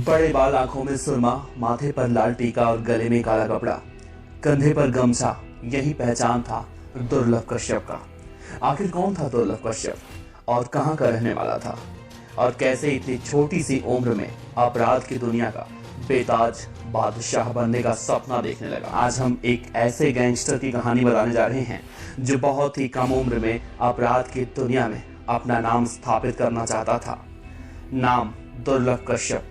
बड़े बाल, आंखों में सुरमा, माथे पर लाल टीका और गले में काला कपड़ा, कंधे पर गमछा, यही पहचान था दुर्लभ कश्यप का। आखिर कौन था दुर्लभ कश्यप और कहां का रहने वाला था, और कैसे इतनी छोटी सी उम्र में अपराध की दुनिया का बेताज बादशाह बनने का सपना देखने लगा। आज हम एक ऐसे गैंगस्टर की कहानी बताने जा रहे हैं जो बहुत ही कम उम्र में अपराध की दुनिया में अपना नाम स्थापित करना चाहता था। नाम दुर्लभ कश्यप,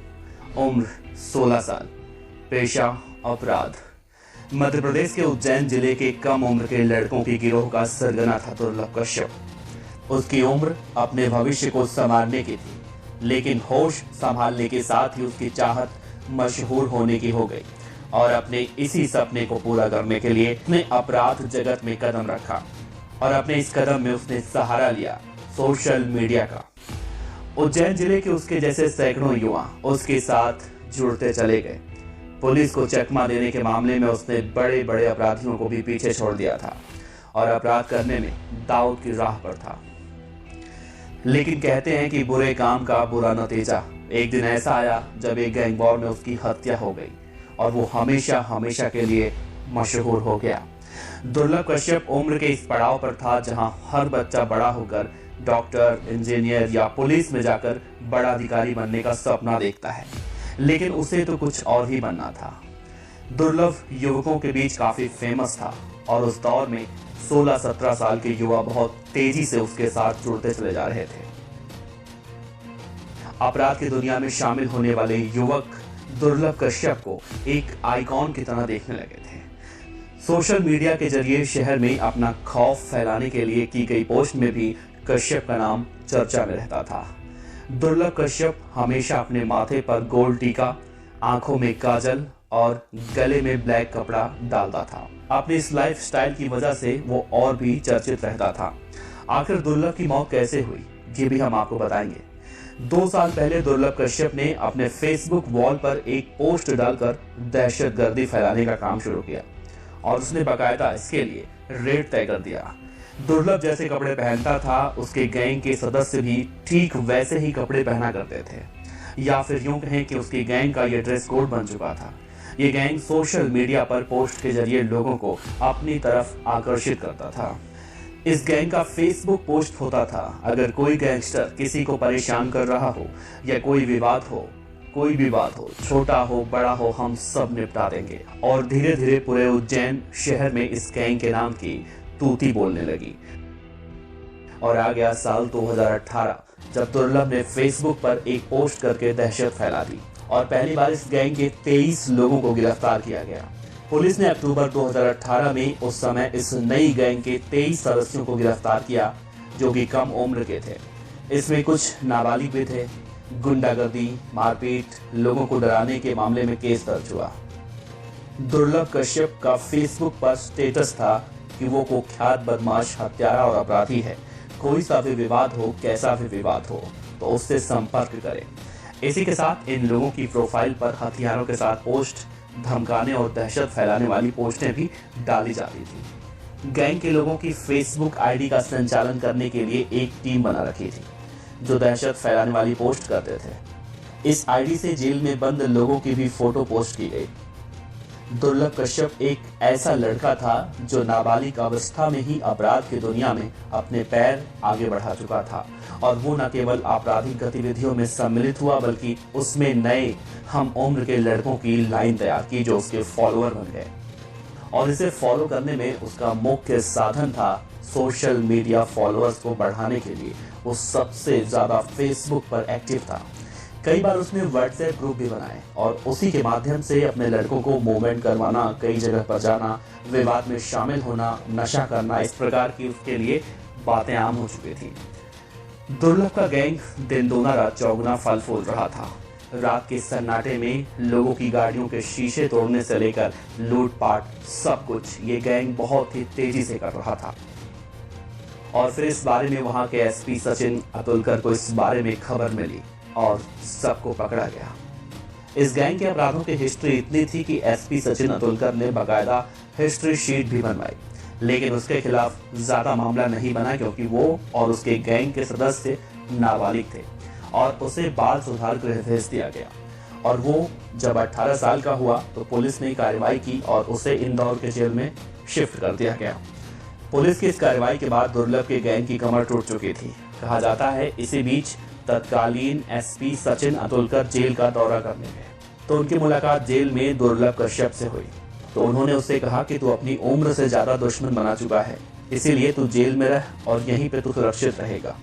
उम्र 16 साल, पेशा अपराध। मध्य प्रदेश के उज्जैन जिले के कम उम्र के लड़कों की गिरोह का सरगना था दुर्लभ कश्यप। उसकी उम्र अपने भविष्य को संवारने की थी, लेकिन होश संभालने के साथ ही उसकी चाहत मशहूर होने की हो गई और अपने इसी सपने को पूरा करने के लिए उसने अपराध जगत में कदम रखा और अपने इस कदम में उसने सहारा लिया सोशल मीडिया का। उज्जैन जिले के उसके जैसे सैकड़ों युवा उसके साथ जुड़ते चले गए। पुलिस को चकमा देने के मामले में उसने बड़े बड़े अपराधियों को भी पीछे छोड़ दिया था और अपराध करने में दाऊद की राह पर था। लेकिन कहते हैं कि बुरे काम का बुरा नतीजा। एक दिन ऐसा आया जब एक गैंग वॉर में उसकी हत्या हो गई और वो हमेशा हमेशा के लिए मशहूर हो गया। दुर्लभ कश्यप उम्र के इस पड़ाव पर था जहां हर बच्चा बड़ा होकर डॉक्टर, इंजीनियर या पुलिस में जाकर बड़ा अधिकारी बनने का सपना देखता है, लेकिन उसे तो कुछ और ही बनना था। दुर्लभ युवकों के बीच काफी फेमस था और उस दौर में 16-17 साल के युवा बहुत तेजी से उसके साथ जुड़ते चले जा रहे थे। अपराध की दुनिया में शामिल होने वाले युवक दुर्लभ कश्यप को एक आइकॉन की तरह देखने लगे थे। सोशल मीडिया के जरिए शहर में अपना खौफ फैलाने के लिए की गई पोस्ट में भी कश्यप का नाम चर्चा में रहता था। दुर्लभ कश्यप हमेशा अपने माथे पर गोल्ड टीका, आंखों में काजल और गले में ब्लैक कपड़ा डालता था। अपनी इस लाइफ स्टाइल की वजह से वो और भी चर्चित रहता था। आखिर दुर्लभ की मौत कैसे हुई, ये भी हम आपको बताएंगे। 2 साल पहले दुर्लभ कश्यप ने अपने फेसबुक वॉल पर एक पोस्ट डालकर दहशतगर्दी फैलाने का काम शुरू किया और उसने बाकायदा इसके लिए रेट तय कर दिया। दुर्लभ जैसे कपड़े पहनता था, उसके गैंग के सदस्य भी ठीक वैसे ही कपड़े पहना करते थे, या फिर यूं कहें कि उसकी गैंग का ये ड्रेस कोड बन चुका था। ये गैंग सोशल मीडिया पर पोस्ट के जरिए लोगों को अपनी तरफ आकर्षित करता था। इस गैंग का फेसबुक पोस्ट होता था, अगर कोई गैंगस्टर किसी को परेशान कर रहा हो या कोई भी बात हो, छोटा हो बड़ा हो, हम सब निपटा देंगे। और धीरे धीरे पूरे उज्जैन शहर में इस गैंग के नाम की तूती बोलने लगी। और आ गया साल 2018 जब दुर्लभ ने फेसबुक पर एक पोस्ट करके दहशत फैला दी और पहली बार इस गैंग के 23 लोगों को गिरफ्तार किया गया। पुलिस ने अक्टूबर 2018 में उस समय इस नई गैंग के 23 सदस्यों को गिरफ्तार किया जो कि कम उम्र के थे। इसमें कुछ नाबालिग भी थे। गुंडागर्दी, मारपीट, लोगों को डराने के मामले में केस दर्ज हुआ। दुर्लभ कश्यप का फेसबुक पर स्टेटस था कि वो कुख्यात बदमाश, हत्यारा और अपराधी है। कोई सा भी विवाद हो, कैसा भी विवाद हो, तो उससे संपर्क करें। इसी के साथ इन लोगों की प्रोफाइल पर हथियारों के साथ पोस्ट, धमकाने और दहशत फैलाने वाली पोस्टें भी डाली जाती थी। गैंग के लोगों की फेसबुक आईडी का संचालन करने के लिए एक टीम बना रखी थी जो दहशत फैलाने वाली पोस्ट करते थे। इस आईडी से जेल में बंद लोगों की भी फोटो पोस्ट की गई। दुर्लभ कश्यप एक ऐसा लड़का था जो नाबालिग अवस्था में ही अपराध की दुनिया में अपने पैर आगे बढ़ा चुका था और वो न केवल आपराधिक गतिविधियों में सम्मिलित हुआ बल्कि उसमें नए हम उम्र के लड़कों की लाइन तैयार की जो उसके फॉलोअर बन गए। और इसे फॉलो करने में उसका मुख्य साधन था सोशल मीडिया। फॉलोअर्स को बढ़ाने के लिए वो सबसे ज्यादा फेसबुक पर एक्टिव था। कई बार उसने व्हाट्सएप ग्रुप भी बनाए और उसी के माध्यम से अपने लड़कों को मूवमेंट करवाना, कई जगह पर जाना, विवाद में शामिल होना, नशा करना, इस प्रकार की उसके लिए बातें आम हो चुकी थी। दुर्लभ का गैंग दिन दूना रात चौगुना फल फूल रहा था। रात के सन्नाटे में लोगों की गाड़ियों के शीशे तोड़ने से लेकर लूटपाट सब कुछ ये गैंग बहुत ही तेजी से कर रहा था। और फिर इस बारे में वहां के एसपी सचिन अतुलकर को इस बारे में खबर मिली और सबको पकड़ा गया। इस गैंग के अपराधों की हिस्ट्री इतनी थी कि एसपी सचिन अतुलकर ने बाकायदा हिस्ट्री शीट भी बनवाई लेकिन उसके खिलाफ ज्यादा मामला नहीं बना क्योंकि वो और उसके गैंग के सदस्य नाबालिग थे और उसे बाल सुधार गृह भेज दिया गया। और वो जब 18 साल का हुआ तो पुलिस ने कार्रवाई की और उसे इंदौर के जेल में शिफ्ट कर दिया गया। पुलिस की इस कार्रवाई के बाद दुर्लभ के गैंग की कमर टूट चुकी थी। कहा जाता है इसी बीच तत्कालीन एसपी सचिन अतुलकर जेल का दौरा करने गए तो उनकी मुलाकात जेल में दुर्लभ कश्यप से हुई। तो उन्होंने उससे कहा कि तू अपनी उम्र से ज्यादा दुश्मन बना चुका है, इसीलिए तू जेल में रह और यहीं पे तू सुरक्षित रहेगा।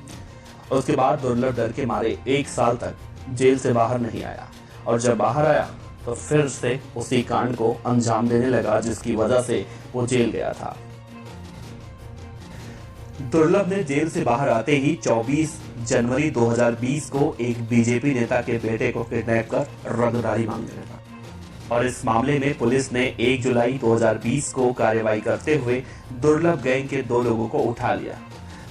उसके बाद दुर्लभ डर के मारे 1 साल तक जेल से बाहर नहीं आया और जब बाहर आया तो फिर से उसी कांड को अंजाम देने लगा जिसकी वजह से वो जेल गया था। दुर्लभ ने जेल से बाहर आते ही 24 जनवरी 2020 को एक बीजेपी नेता के बेटे को किडनैप कर रंगदारी मांगने लगा और इस मामले में पुलिस ने 1 जुलाई 2020 को कार्रवाई करते हुए दुर्लभ गैंग के 2 लोगों को उठा लिया।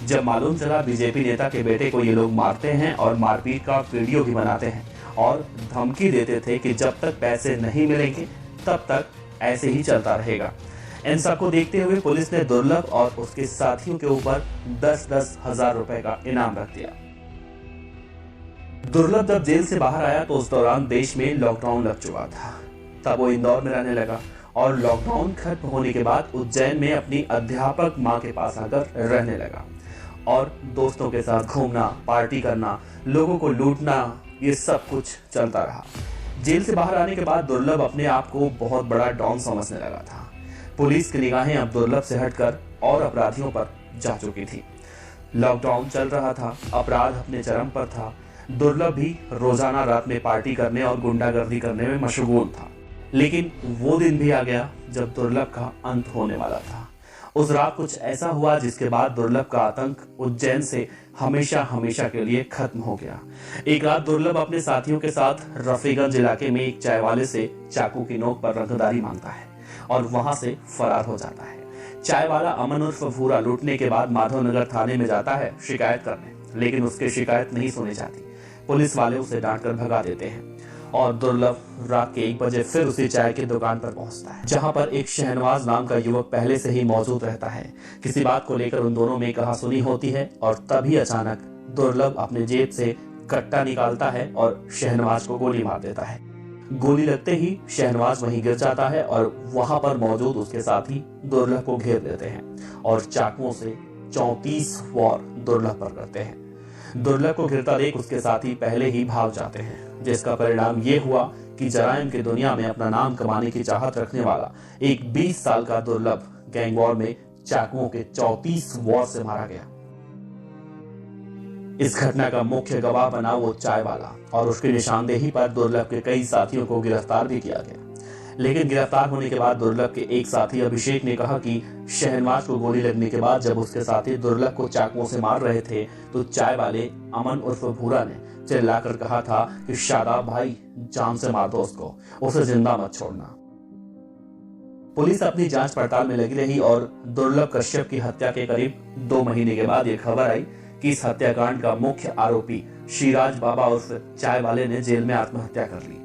जब मालूम चला बीजेपी नेता के बेटे को ये लोग मारते हैं और मारपीट का वीडियो भी बनाते हैं और धमकी देते थे कि जब तक पैसे नहीं मिलेंगे तब तक ऐसे ही चलता रहेगा। इन सबको देखते हुए पुलिस ने दुर्लभ और उसके साथियों के ऊपर 10-10 हजार रुपए का इनाम रख दिया। दुर्लभ जब जेल से बाहर आया तो उस दौरान देश में लॉकडाउन लग चुका था। तब वो इंदौर में रहने लगा और लॉकडाउन खत्म होने के बाद उज्जैन में अपनी अध्यापक मां के पास आकर रहने लगा और दोस्तों के साथ घूमना, पार्टी करना, लोगों को लूटना, ये सब कुछ चलता रहा। जेल से बाहर आने के बाद दुर्लभ अपने आप को बहुत बड़ा डॉन समझने लगा था। पुलिस की निगाहें अब दुर्लभ से हटकर और अपराधियों पर जा चुकी थी। लॉकडाउन चल रहा था, अपराध अपने चरम पर था। दुर्लभ भी रोजाना रात में पार्टी करने और गुंडागर्दी करने में मशगूल था। लेकिन वो दिन भी आ गया जब दुर्लभ का अंत होने वाला था। उस रात कुछ ऐसा हुआ जिसके बाद दुर्लभ का आतंक उज्जैन से हमेशा हमेशा के लिए खत्म हो गया। एक रात दुर्लभ अपने साथियों के साथ रफीगंज इलाके में एक चाय वाले से चाकू की नोक पर रंगदारी मांगता है और वहां से फरार हो जाता है। चाय वाला अमन उर्फ भूरा लूटने के बाद माधवनगर थाने में जाता है शिकायत करने, लेकिन उसकी शिकायत नहीं सुनी जाती। पुलिस वाले उसे डांटकर भगा देते हैं और दुर्लभ रात के 1 बजे फिर उसी चाय की दुकान पर पहुंचता है जहां पर एक शहनवाज नाम का युवक पहले से ही मौजूद रहता है। किसी बात को लेकर उन दोनों में कहासुनी होती है और तभी अचानक दुर्लभ अपने जेब से कट्टा निकालता है और शहनवाज को गोली मार देता है। गोली लगते ही शहनवाज वहीं गिर जाता है और वहां पर मौजूद उसके साथी दुर्लभ को घेर लेते हैं और चाकुओं से 34 वार दुर्लभ पर करते हैं। दुर्लभ को घिरता देख उसके साथी पहले ही भाग जाते हैं, जिसका परिणाम ये हुआ कि जराइम की दुनिया में अपना नाम कमाने की चाहत रखने वाला एक 20 साल का दुर्लभ गैंग वॉर में चाकुओं के 34 वार से मारा गया। इस घटना का मुख्य गवाह बना वो चाय वाला और उसकी निशानदेही पर दुर्लभ के कई साथियों को गिरफ्तार भी किया गया। लेकिन गिरफ्तार होने के बाद दुर्लभ के एक साथी अभिषेक ने कहा कि शहनवाज को गोली लगने के बाद जब उसके साथी दुर्लभ को चाकुओं से मार रहे थे तो चाय वाले अमन उर्फ भूरा ने चिल्लाकर कहा था कि शादाब भाई, जान से मार दो उसको, उसे जिंदा मत छोड़ना। पुलिस अपनी जांच पड़ताल में लगी रही और दुर्लभ कश्यप की हत्या के करीब 2 महीने के बाद ये खबर आई कि इस हत्याकांड का मुख्य आरोपी शिराज बाबा उर्फ चाय वाले ने जेल में आत्महत्या कर ली।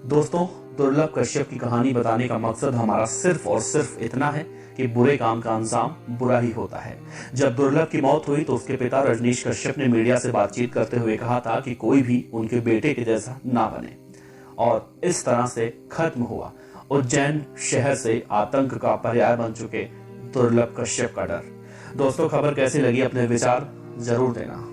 दोस्तों, दुर्लभ कश्यप की कहानी बताने का मकसद हमारा सिर्फ और सिर्फ इतना है कि बुरे काम का अंजाम बुरा ही होता है। जब दुर्लभ की मौत हुई तो उसके पिता रजनीश कश्यप ने मीडिया से बातचीत करते हुए कहा था कि कोई भी उनके बेटे के जैसा ना बने, और इस तरह से खत्म हुआ उज्जैन शहर से आतंक का पर्याय बन चुके दुर्लभ कश्यप का डर। दोस्तों, खबर कैसी लगी अपने विचार जरूर देना।